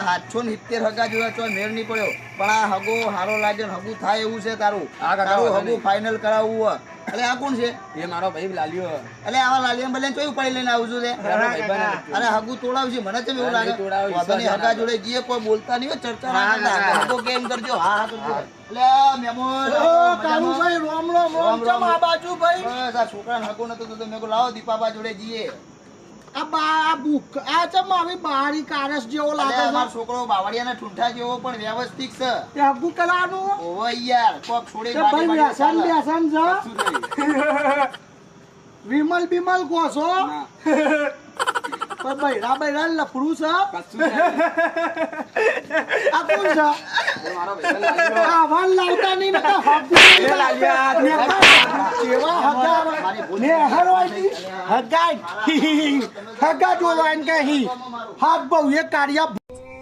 770 હગા જોયા તો મેળ નહીં પડ્યો, પણ આ હગો હારો લાગે ને હગું થાય એવું છે તારું. તારું હગું ફાઇનલ કરાવવું. એટલે આ કોણ છે? એ મારો ભાઈ લાલ્યો. એટલે આવા લાલિયન બલિયન કઈ ઉપાડી લઈને આવું છું લે? અરે હગું તોડાવશે મને કેમ એવું લાગે? વાદની હગા જોડે જઈએ, કોઈ બોલતા નહીં, ચર્ચા ના કરતા. હગો કેમ કરજો? હા હા કરજો. એટલે મેમોન કાળુભાઈ રોમ રોમ રોમ ચમ આ બાજુ ભાઈ? બસ આ છોકરાને હગો નતો તો મેં કહ્યું લાવો દીપાબા જોડે જઈએ. આ બુક આ ચમ આવી બારી કારસ જેવો લાગે છે. અમારો છોકરો બાવળિયાના ઠૂંઠા જેવો પણ વ્યવસ્થિત છે. તે હગુ કરાનું ઓવે યાર કોક છોડી ભાઈ વ્યસન વ્યસન છે. વિમલ બિમલ કોસો પણ બૈરા બૈરા લફડું છે. આ કોણ છે? આવાન લાવતા નહીં નકા હગુ કેવા હગા ને હરવાઈ હગા હગા જોવાન કે હાથ બહુ એ કાર્ય